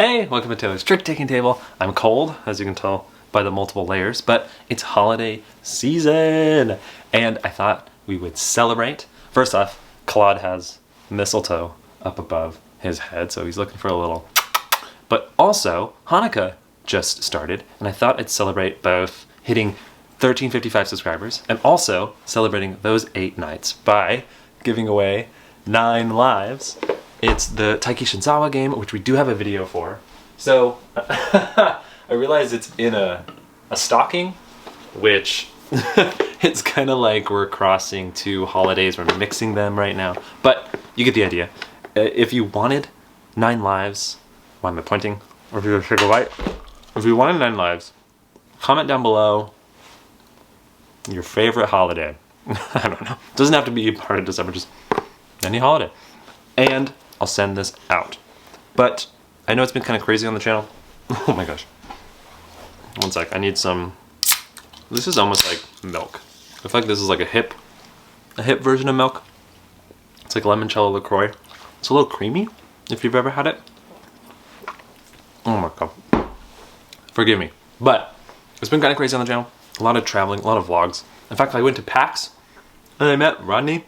Hey, welcome to Taylor's Trick-Taking Table. I'm cold, as you can tell by the multiple layers, but it's holiday season, and I thought we would celebrate. First off, Claude has mistletoe up above his head, so he's looking for a little. But also, Hanukkah just started, and I thought I'd celebrate both hitting 1355 subscribers and also celebrating those 8 nights by giving away 9 lives. It's the Taiki Shinzawa game, which we do have a video for. So, I realize it's in a stocking, which it's kind of like we're crossing 2 holidays. We're mixing them right now. But you get the idea. If you wanted 9 lives, why am I pointing? Or if you take a light. If you wanted 9 lives, comment down below your favorite holiday. I don't know. It doesn't have to be part of December, just any holiday. And I'll send this out. But I know it's been kind of crazy on the channel. Oh my gosh. One sec, I need some, this is almost like milk. I feel like this is like a hip version of milk. It's like limoncello LaCroix. It's a little creamy, if you've ever had it. Oh my god. Forgive me. But it's been kind of crazy on the channel. A lot of traveling, a lot of vlogs. In fact, I went to PAX and I met Rodney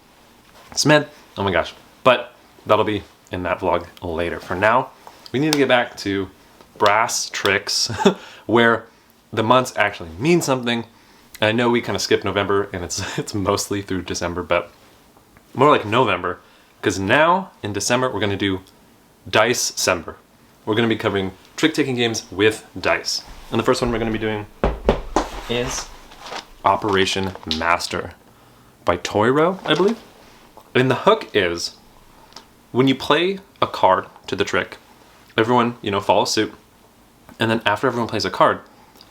Smith. Oh my gosh. But that'll be in that vlog later. For now, we need to get back to brass tricks where the months actually mean something. And I know we kind of skipped November and it's mostly through December, but more like November, because now in December we're going to do Dice-cember. We're going to be covering trick-taking games with dice. And the first one we're going to be doing is Operation Master by Toiro, I believe. And the hook is, when you play a card to the trick, everyone, follows suit. And then after everyone plays a card,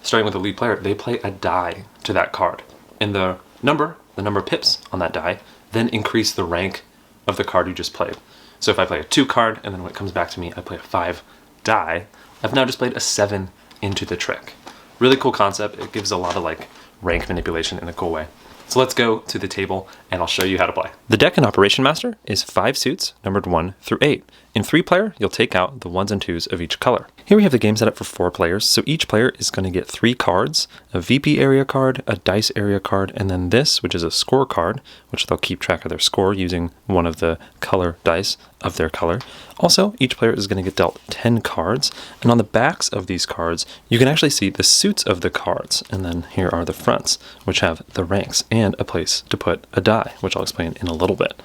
starting with the lead player, they play a die to that card. And the number of pips on that die, then increase the rank of the card you just played. So if I play a 2 card, and then when it comes back to me, I play a 5 die, I've now just played a 7 into the trick. Really cool concept. It gives a lot of rank manipulation in a cool way. So let's go to the table and I'll show you how to play. The deck in Operation Master is 5 suits, numbered 1 through 8. In 3-player, you'll take out the 1s and 2s of each color. Here we have the game set up for 4 players, so each player is going to get 3 cards, a VP area card, a dice area card, and then this, which is a score card, which they'll keep track of their score using one of the color dice of their color. Also, each player is going to get dealt 10 cards, and on the backs of these cards, you can actually see the suits of the cards, and then here are the fronts, which have the ranks and a place to put a die, which I'll explain in a little bit.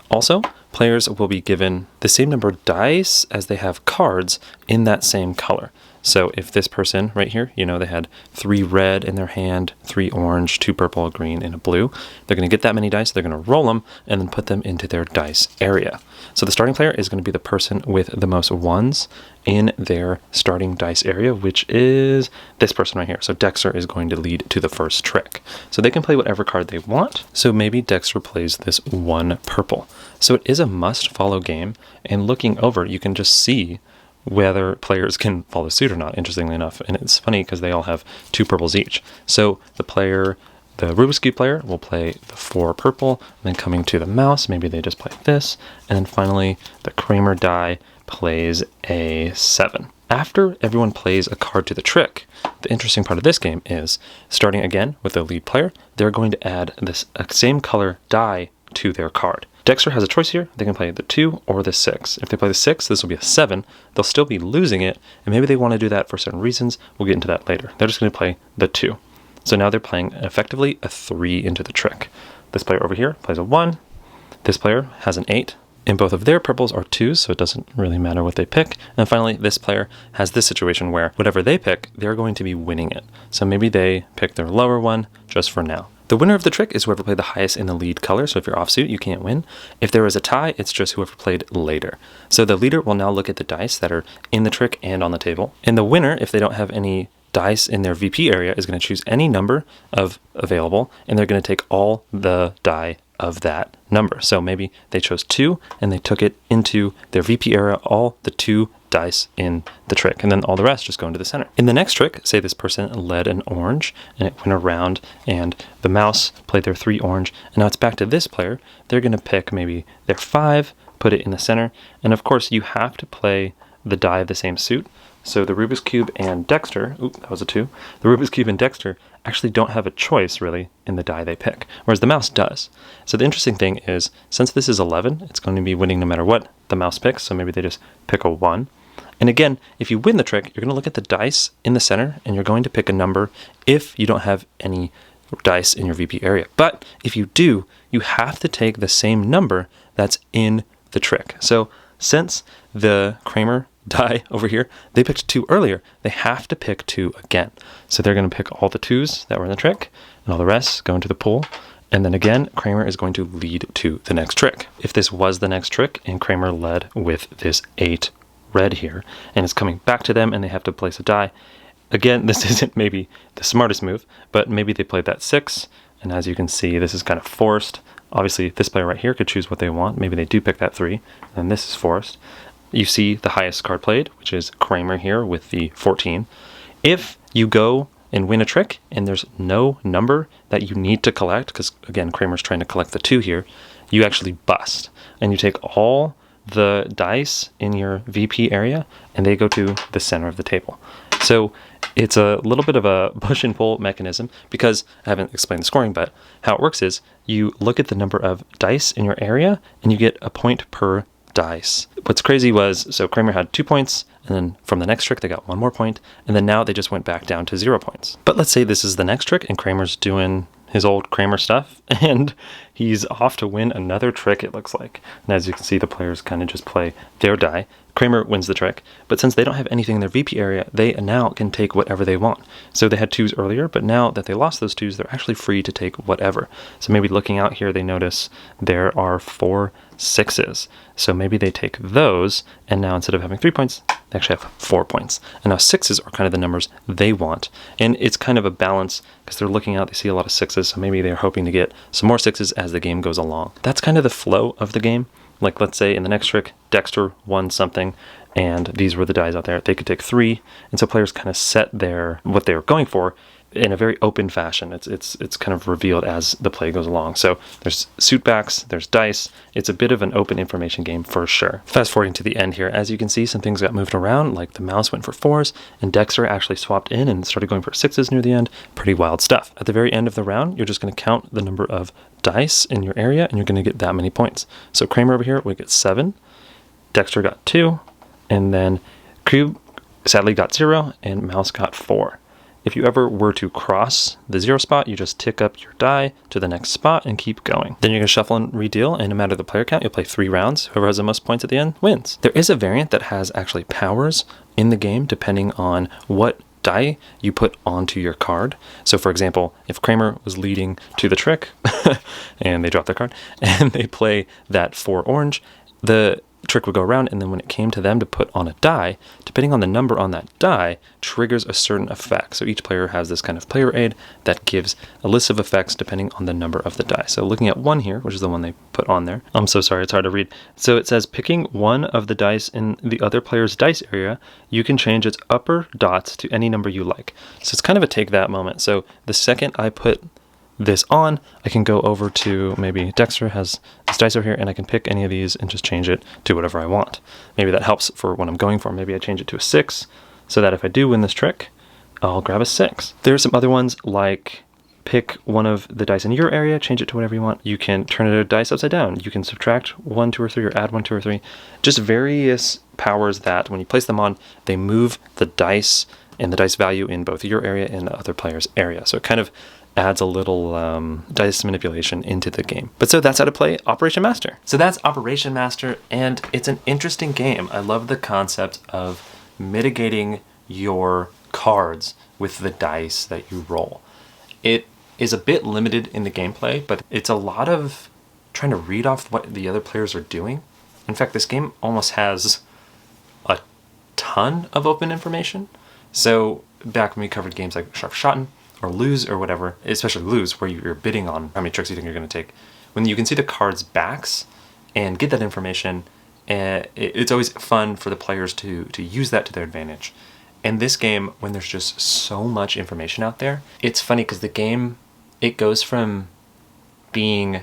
Also, players will be given the same number of dice as they have cards in that same color. So if this person right here, they had 3 red in their hand, 3 orange, 2 purple, a green, and a blue, they're going to get that many dice, they're going to roll them, and then put them into their dice area. So the starting player is going to be the person with the most 1s in their starting dice area, which is this person right here. So Dexter is going to lead to the first trick. So they can play whatever card they want. So maybe Dexter plays this 1 purple. So it is a must-follow game, and looking over, you can just see whether players can follow suit or not, interestingly enough. And it's funny because they all have 2 purples each. So the Rubik's Cube player will play the 4 purple, and then coming to the mouse, maybe they just play this, and then finally the Kramer die plays a 7. After everyone plays a card to the trick, the interesting part of this game is, starting again with the lead player, they're going to add this same color die to their card. Dexter has a choice here. They can play the 2 or the 6. If they play the 6, this will be a 7. They'll still be losing it, and maybe they want to do that for certain reasons. We'll get into that later. They're just going to play the 2. So now they're playing effectively a 3 into the trick. This player over here plays a 1. This player has an 8. And both of their purples are 2s, so it doesn't really matter what they pick. And finally, this player has this situation where whatever they pick, they're going to be winning it. So maybe they pick their lower one just for now. The winner of the trick is whoever played the highest in the lead color, so if you're offsuit, you can't win. If there is a tie, it's just whoever played later. So the leader will now look at the dice that are in the trick and on the table. And the winner, if they don't have any dice in their VP area, is going to choose any number of available, and they're going to take all the die of that number. So maybe they chose 2, and they took it into their VP area, all the 2 dice in the trick, and then all the rest just go into the center. In the next trick, say this person led an orange, and it went around, and the mouse played their 3 orange, and now it's back to this player. They're going to pick maybe their 5, put it in the center, and of course you have to play the die of the same suit. So the Rubik's Cube and Dexter, oop, that was a 2. The Rubik's Cube and Dexter actually don't have a choice, really, in the die they pick, whereas the mouse does. So the interesting thing is, since this is 11, it's going to be winning no matter what the mouse picks, so maybe they just pick a 1. And again, if you win the trick, you're going to look at the dice in the center, and you're going to pick a number if you don't have any dice in your VP area. But if you do, you have to take the same number that's in the trick. So since the Kramer die over here, they picked 2 earlier, they have to pick 2 again. So they're going to pick all the 2s that were in the trick, and all the rest go into the pool. And then again, Kramer is going to lead to the next trick. If this was the next trick, and Kramer led with this 8 red here, and it's coming back to them, and they have to place a die. Again, this isn't maybe the smartest move, but maybe they played that 6, and as you can see, this is kind of forced. Obviously, this player right here could choose what they want. Maybe they do pick that 3, and this is forced. You see the highest card played, which is Kramer here with the 14. If you go and win a trick, and there's no number that you need to collect, because again, Kramer's trying to collect the 2 here, you actually bust. And you take all the dice in your VP area, and they go to the center of the table. So it's a little bit of a push and pull mechanism, because I haven't explained the scoring, but how it works is you look at the number of dice in your area, and you get a point per dice. What's crazy was, so Kramer had 2 points, and then from the next trick they got 1 more point, and then now they just went back down to 0 points. But let's say this is the next trick, and Kramer's doing his old Kramer stuff, and he's off to win another trick, it looks like. And as you can see, the players kind of just play their die. Kramer wins the trick, but since they don't have anything in their VP area, they now can take whatever they want. So they had 2s earlier, but now that they lost those 2s, they're actually free to take whatever. So maybe looking out here, they notice there are 4 6s. So maybe they take those, and now instead of having 3 points, they actually have 4 points. And now 6s are kind of the numbers they want. And it's kind of a balance, because they're looking out, they see a lot of 6s, so maybe they're hoping to get some more 6s as the game goes along. That's kind of the flow of the game. Like, let's say in the next trick, Dexter won something, and these were the dies out there. They could take 3, and so players kind of set what they were going for in a very open fashion. It's kind of revealed as the play goes along. So there's suit backs, there's dice. It's a bit of an open information game for sure. Fast forwarding to the end here, as you can see, some things got moved around, like the mouse went for 4s, and Dexter actually swapped in and started going for 6s near the end. Pretty wild stuff. At the very end of the round, you're just going to count the number of dice in your area, and you're going to get that many points. So Kramer over here would get 7, Dexter got 2, and then Cube sadly got 0, and Mouse got 4. If you ever were to cross the 0 spot, you just tick up your die to the next spot and keep going. Then you're going to shuffle and redeal, and no matter the player count, you'll play 3 rounds. Whoever has the most points at the end wins. There is a variant that has actually powers in the game depending on what die you put onto your card. So for example, if Kramer was leading to the trick and they drop their card and they play that 4 orange, the trick would go around, and then when it came to them to put on a die, depending on the number on that die, triggers a certain effect. So each player has this kind of player aid that gives a list of effects depending on the number of the die. So looking at 1 here, which is the one they put on there. I'm so sorry, it's hard to read. So it says picking one of the dice in the other player's dice area, you can change its upper dots to any number you like. So it's kind of a take that moment. So the second I put this on, I can go over to, maybe Dexter has this dice over here, and I can pick any of these and just change it to whatever I want. Maybe that helps for what I'm going for. Maybe I change it to a 6, so that if I do win this trick, I'll grab a 6. There are some other ones, like pick one of the dice in your area, change it to whatever you want. You can turn a dice upside down. You can subtract 1, 2, or 3, or add 1, 2, or 3. Just various powers that, when you place them on, they move the dice and the dice value in both your area and the other player's area. So it kind of adds a little dice manipulation into the game. But so that's how to play Operation Master. So that's Operation Master, and it's an interesting game. I love the concept of mitigating your cards with the dice that you roll. It is a bit limited in the gameplay, but it's a lot of trying to read off what the other players are doing. In fact, this game almost has a ton of open information. So back when we covered games like Sharpshotting, or Lose, or whatever, especially Lose, where you're bidding on how many tricks you think you're going to take, when you can see the cards' backs and get that information, it's always fun for the players to use that to their advantage. And this game, when there's just so much information out there, it's funny because the game, it goes from being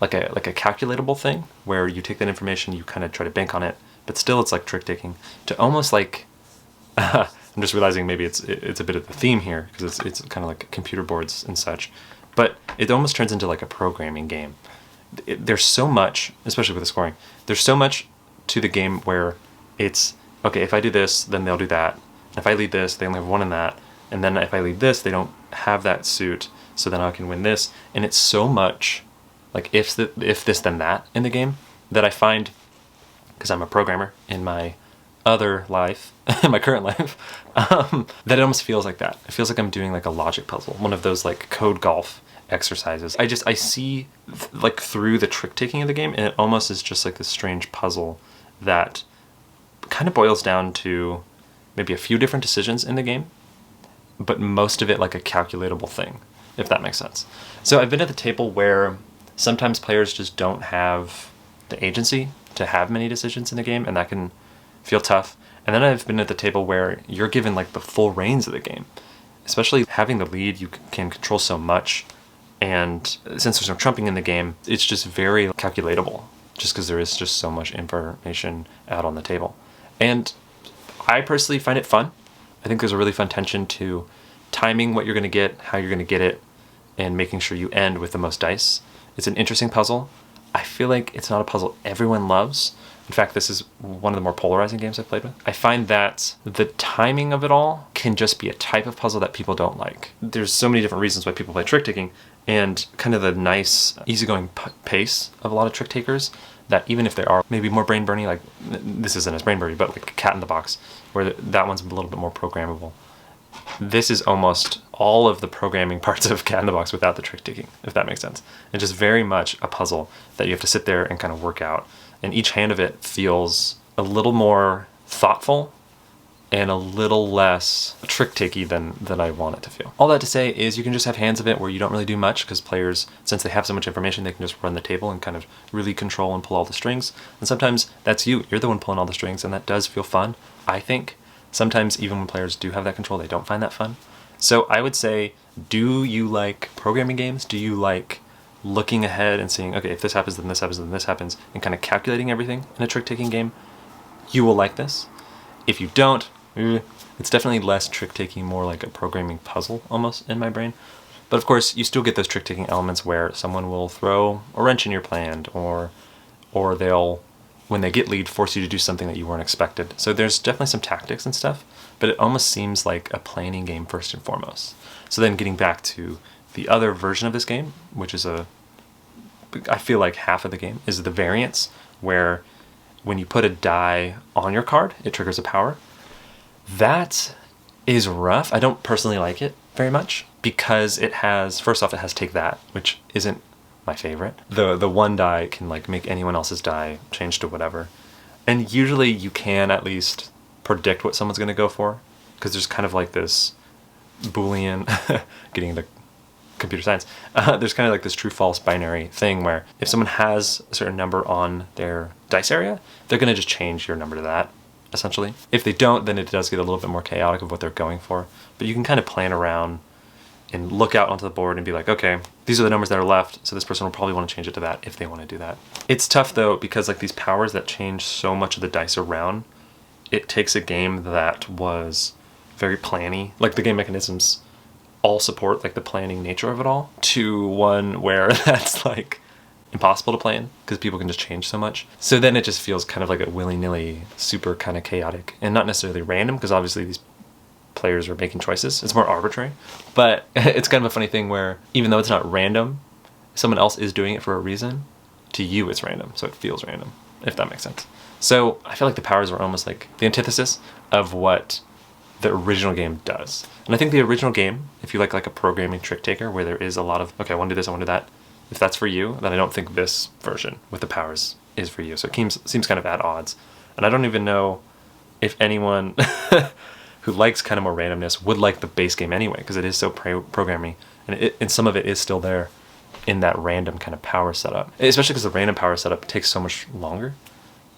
like a calculatable thing, where you take that information, you kind of try to bank on it, but still it's like trick taking, to almost like I'm just realizing maybe it's a bit of the theme here because it's kind of like computer boards and such, but it almost turns into like a programming game. There's so much, especially with the scoring, there's so much to the game where it's, okay, if I do this, then they'll do that. If I lead this, they only have one in that. And then if I lead this, they don't have that suit, so then I can win this. And it's so much like if this, then that in the game that I find, because I'm a programmer in my other life, in my current life, that it almost feels like that. It feels like I'm doing like a logic puzzle, one of those like code golf exercises. I see like through the trick taking of the game, and it almost is just like this strange puzzle that kind of boils down to maybe a few different decisions in the game, but most of it like a calculatable thing, if that makes sense. So I've been at the table where sometimes players just don't have the agency to have many decisions in the game, and that can feel tough. And then I've been at the table where you're given like the full reins of the game. Especially having the lead, you can control so much, and since there's no trumping in the game, it's just very calculatable, just because there is just so much information out on the table. And I personally find it fun. I think there's a really fun tension to timing what you're going to get, how you're going to get it, and making sure you end with the most dice. It's an interesting puzzle. I feel like it's not a puzzle everyone loves. In fact, this is one of the more polarizing games I've played with. I find that the timing of it all can just be a type of puzzle that people don't like. There's so many different reasons why people play trick taking, and kind of the nice, easygoing pace of a lot of trick takers, that even if they are maybe more brain burning, like this isn't as brain burning, but like Cat in the Box, where that one's a little bit more programmable. This is almost all of the programming parts of Cat in the Box without the trick taking, if that makes sense. And just very much a puzzle that you have to sit there and kind of work out. And each hand of it feels a little more thoughtful and a little less trick-takey than I want it to feel. All that to say is you can just have hands of it where you don't really do much, because players, since they have so much information, they can just run the table and kind of really control and pull all the strings. And sometimes that's you. You're the one pulling all the strings, and that does feel fun, I think. Sometimes even when players do have that control, they don't find that fun. So I would say, do you like programming games? Do you like looking ahead and seeing, okay, if this happens, then this happens, then this happens, and kind of calculating everything in a trick-taking game? You will like this. If you don't, it's definitely less trick-taking, more like a programming puzzle almost in my brain. But of course, you still get those trick-taking elements where someone will throw a wrench in your plan, or they'll, when they get lead, force you to do something that you weren't expected. So there's definitely some tactics and stuff, but it almost seems like a planning game first and foremost. So then getting back to the other version of this game, which is I feel like half of the game, is the variance, where when you put a die on your card, it triggers a power. That is rough. I don't personally like it very much, because it has, first off, it has Take That, which isn't my favorite. The one die can like make anyone else's die change to whatever. And usually you can at least predict what someone's going to go for, because there's kind of like this Boolean, getting the computer science, there's kind of like this true-false binary thing where if someone has a certain number on their dice area, they're going to just change your number to that, essentially. If they don't, then it does get a little bit more chaotic of what they're going for. But you can kind of plan around and look out onto the board and be like, okay, these are the numbers that are left, so this person will probably want to change it to that if they want to do that. It's tough though, because like these powers that change so much of the dice around, it takes a game that was very planny, like the game mechanisms all support like the planning nature of it all, to one where that's like impossible to plan because people can just change so much. So then it just feels kind of like a willy-nilly, super kind of chaotic, and not necessarily random, because obviously these players are making choices. It's more arbitrary, but it's kind of a funny thing where even though it's not random, someone else is doing it for a reason. To you, it's random, so it feels random, if that makes sense. So I feel like the powers are almost like the antithesis of what the original game does. And I think the original game, if you like a programming trick taker where there is a lot of, okay, I want to do this, I want to do that, if that's for you, then I don't think this version with the powers is for you. So it seems kind of at odds. And I don't even know if anyone who likes kind of more randomness would like the base game anyway, because it is so programming, and some of it is still there in that random kind of power setup. Especially because the random power setup takes so much longer.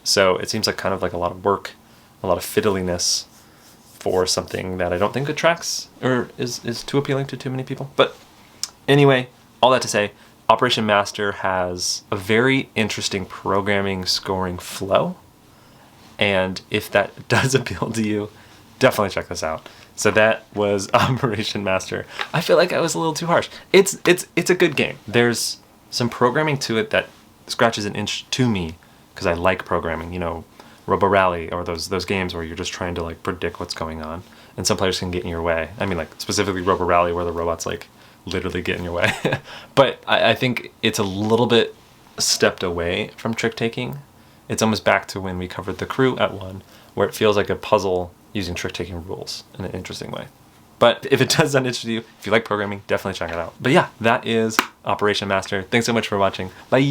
So it seems like kind of like a lot of work, a lot of fiddliness for something that I don't think attracts or is too appealing to too many people. But anyway, all that to say, Operation Master has a very interesting programming scoring flow, And if that does appeal to you, definitely check this out. So that was Operation Master. I feel like I was a little too harsh. It's a good game. There's some programming to it that scratches an itch to me because I like programming. You know, Robo Rally or those games where you're just trying to like predict what's going on, and some players can get in your way. I mean, like specifically Robo Rally where the robots like literally get in your way. But I think it's a little bit stepped away from trick taking. It's almost back to when we covered The Crew at 1, where it feels like a puzzle using trick-taking rules in an interesting way. But if it does sound interesting to you, if you like programming, definitely check it out. But yeah, that is Operation Master. Thanks so much for watching. Bye!